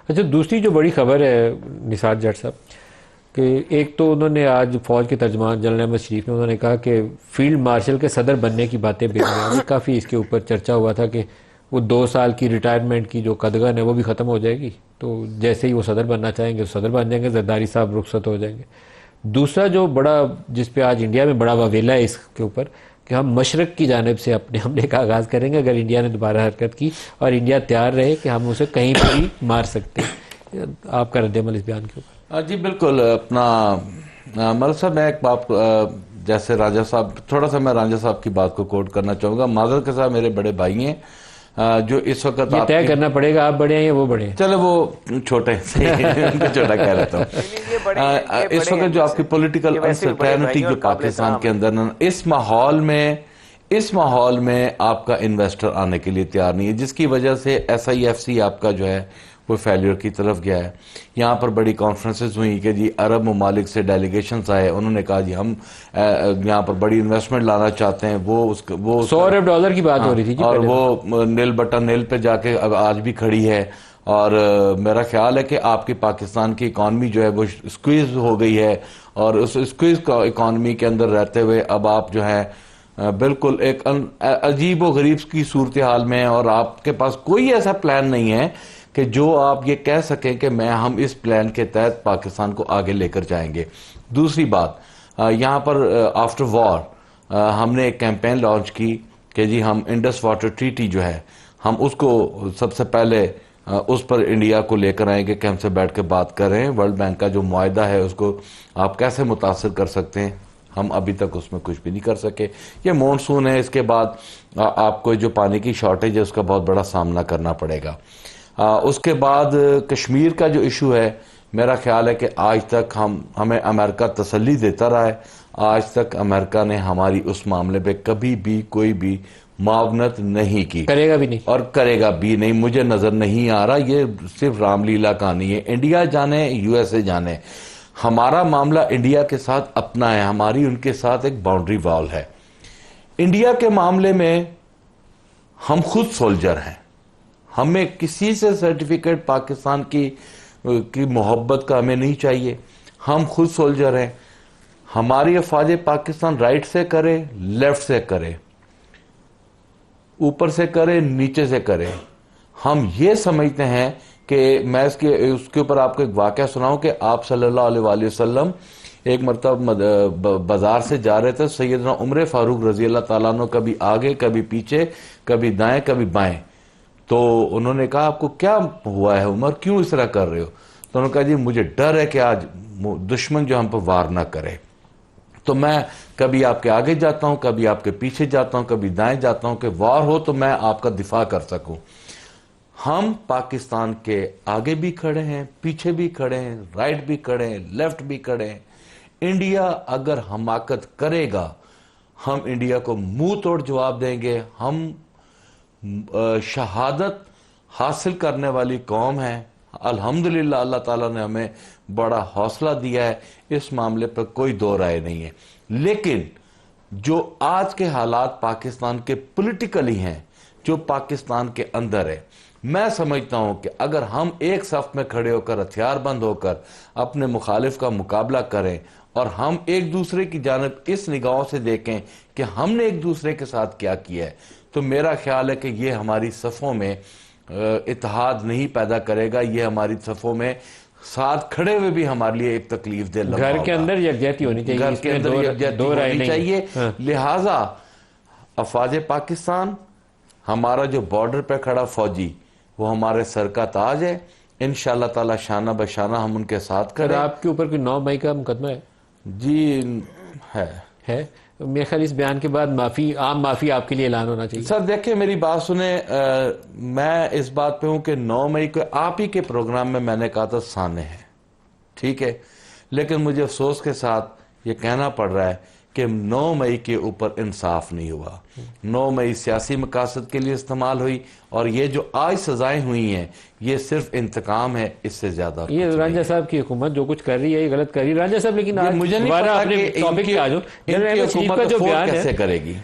اچھا، دوسری جو بڑی خبر ہے نثار جٹ صاحب کہ ایک تو انہوں نے آج فوج کے ترجمان جنرل احمد شریف نے انہوں نے کہا کہ فیلڈ مارشل کے صدر بننے کی باتیں بھی کافی اس کے اوپر چرچا ہوا تھا کہ وہ 2 سال کی ریٹائرمنٹ کی جو قدغن ہے وہ بھی ختم ہو جائے گی، تو جیسے ہی وہ صدر بننا چاہیں گے صدر بن جائیں گے، زرداری صاحب رخصت ہو جائیں گے۔ دوسرا جو بڑا جس پہ آج انڈیا میں بڑا واویلا ہے اس کے اوپر کہ ہم مشرق کی جانب سے اپنے حملے کا آغاز کریں گے اگر انڈیا نے دوبارہ حرکت کی، اور انڈیا تیار رہے کہ ہم اسے کہیں پر بھی مار سکتے ہیں۔ آپ کا رد عمل اس بیان کے اوپر؟ جی بالکل، اپنا ملک صاحب میں ایک بات جیسے رانجھا صاحب، تھوڑا سا میں رانجھا صاحب کی بات کو کوٹ کرنا چاہوں گا۔ معذرت کے ساتھ میرے بڑے بھائی ہیں جو اس وقت یہ طے کرنا پڑے گا آپ بڑے ہیں یا وہ بڑے ہیں؟ چلے وہ چھوٹے ان کو چھوٹا کہہ لیتا ہوں۔ اس وقت جو آپ کی پولیٹیکل انسرٹینٹی جو پاکستان کے اندر اس ماحول میں آپ کا انویسٹر آنے کے لیے تیار نہیں ہے، جس کی وجہ سے ایس آئی ایف سی آپ کا جو ہے وہ فیلیور کی طرف گیا ہے۔ یہاں پر بڑی کانفرنسز ہوئی کہ جی عرب ممالک سے ڈیلیگیشنز آئے، انہوں نے کہا جی ہم یہاں پر بڑی انویسٹمنٹ لانا چاہتے ہیں، وہ $100 ارب کی بات ہو رہی تھی، اور وہ نیل بٹن نیل پہ جا کے اب آج بھی کھڑی ہے۔ اور میرا خیال ہے کہ آپ کی پاکستان کی اکانومی جو ہے وہ سکویز ہو گئی ہے، اور اس سکویز اکانومی کے اندر رہتے ہوئے اب آپ جو ہے بالکل ایک عجیب و غریب کی صورتحال میں ہیں، اور آپ کے پاس کوئی ایسا پلان نہیں ہے کہ جو آپ یہ کہہ سکیں کہ ہم اس پلان کے تحت پاکستان کو آگے لے کر جائیں گے۔ دوسری بات، یہاں پر آفٹر وار ہم نے ایک کیمپین لانچ کی کہ جی ہم انڈس واٹر ٹریٹی جو ہے ہم اس کو سب سے پہلے اس پر انڈیا کو لے کر آئیں گے کہ ہم سے بیٹھ کے بات کر رہے ہیں۔ ورلڈ بینک کا جو معاہدہ ہے اس کو آپ کیسے متاثر کر سکتے ہیں، ہم ابھی تک اس میں کچھ بھی نہیں کر سکے۔ یہ مونسون ہے، اس کے بعد آپ کو جو پانی کی شارٹیج ہے اس کا بہت بڑا سامنا کرنا پڑے گا۔ اس کے بعد کشمیر کا جو ایشو ہے، میرا خیال ہے کہ آج تک ہمیں امریکہ تسلی دیتا رہا ہے، آج تک امریکہ نے ہماری اس معاملے پہ کبھی بھی کوئی بھی معاونت نہیں کی، کرے گا بھی نہیں اور کرے گا بھی نہیں۔ مجھے نظر نہیں آ رہا، یہ صرف رام لیلا کہانی ہے۔ انڈیا جانے یو ایس اے جانے، ہمارا معاملہ انڈیا کے ساتھ اپنا ہے، ہماری ان کے ساتھ ایک باؤنڈری وال ہے۔ انڈیا کے معاملے میں ہم خود سولجر ہیں، ہمیں کسی سے سرٹیفکیٹ پاکستان کی محبت کا ہمیں نہیں چاہیے، ہم خود سولجر ہیں۔ ہماری افواج پاکستان رائٹ سے کرے، لیفٹ سے کرے، اوپر سے کرے، نیچے سے کرے، ہم یہ سمجھتے ہیں کہ میں اس کے اوپر آپ کو ایک واقعہ سناؤں کہ آپ صلی اللہ علیہ وآلہ وسلم ایک مرتبہ بازار سے جا رہے تھے، سیدنا عمر فاروق رضی اللہ تعالیٰ عنہ کبھی آگے کبھی پیچھے، کبھی دائیں کبھی بائیں، تو انہوں نے کہا آپ کو کیا ہوا ہے عمر، کیوں اس طرح کر رہے ہو؟ تو انہوں نے کہا جی مجھے ڈر ہے کہ آج دشمن جو ہم پر وار نہ کرے، تو میں کبھی آپ کے آگے جاتا ہوں، کبھی آپ کے پیچھے جاتا ہوں، کبھی دائیں جاتا ہوں کہ وار ہو تو میں آپ کا دفاع کر سکوں۔ ہم پاکستان کے آگے بھی کھڑے ہیں، پیچھے بھی کھڑے ہیں، رائٹ بھی کھڑے ہیں، لیفٹ بھی کھڑے ہیں۔ انڈیا اگر حماقت کرے گا، ہم انڈیا کو منہ توڑ جواب دیں گے۔ ہم شہادت حاصل کرنے والی قوم ہے، الحمدللہ اللہ تعالیٰ نے ہمیں بڑا حوصلہ دیا ہے، اس معاملے پر کوئی دو رائے نہیں ہے۔ لیکن جو آج کے حالات پاکستان کے پولیٹیکلی ہیں، جو پاکستان کے اندر ہے، میں سمجھتا ہوں کہ اگر ہم ایک صف میں کھڑے ہو کر ہتھیار بند ہو کر اپنے مخالف کا مقابلہ کریں، اور ہم ایک دوسرے کی جانب اس نگاہوں سے دیکھیں کہ ہم نے ایک دوسرے کے ساتھ کیا کیا ہے، تو میرا خیال ہے کہ یہ ہماری صفوں میں اتحاد نہیں پیدا کرے گا، یہ ہماری صفوں میں ساتھ کھڑے ہوئے بھی ہمارے لیے ایک تکلیف دہ لمحہ ہوگا۔ گھر کے اندر یکجہتی ہونی چاہیے، گھر کے اندر یکجہتی ہونی چاہیے۔ لہٰذا افواج پاکستان، ہمارا جو بارڈر پہ کھڑا فوجی، وہ ہمارے سر کا تاج ہے، انشاءاللہ تعالی شانہ بشانہ ہم ان کے ساتھ کریں۔ آپ کے اوپر کوئی 9 مئی کا مقدمہ ہے؟ جی ہے۔ میرے خیال اس بیان کے بعد عام معافی آپ کے لیے اعلان ہونا چاہیے۔ سر دیکھیں میری بات سنیں، میں اس بات پہ ہوں کہ 9 مئی کو آپ ہی کے پروگرام میں نے کہا تھا سانے ہے، ٹھیک ہے، لیکن مجھے افسوس کے ساتھ یہ کہنا پڑ رہا ہے کہ 9 مئی کے اوپر انصاف نہیں ہوا۔ 9 مئی سیاسی مقاصد کے لیے استعمال ہوئی، اور یہ جو آج سزائیں ہوئی ہیں یہ صرف انتقام ہے، اس سے زیادہ یہ رانجھا صاحب کی حکومت جو کچھ کر رہی ہے یہ غلط کر رہی ہے رانجھا صاحب، لیکن مجھے نہیں پتا کہ ان کی حکومت کیسے کرے گی۔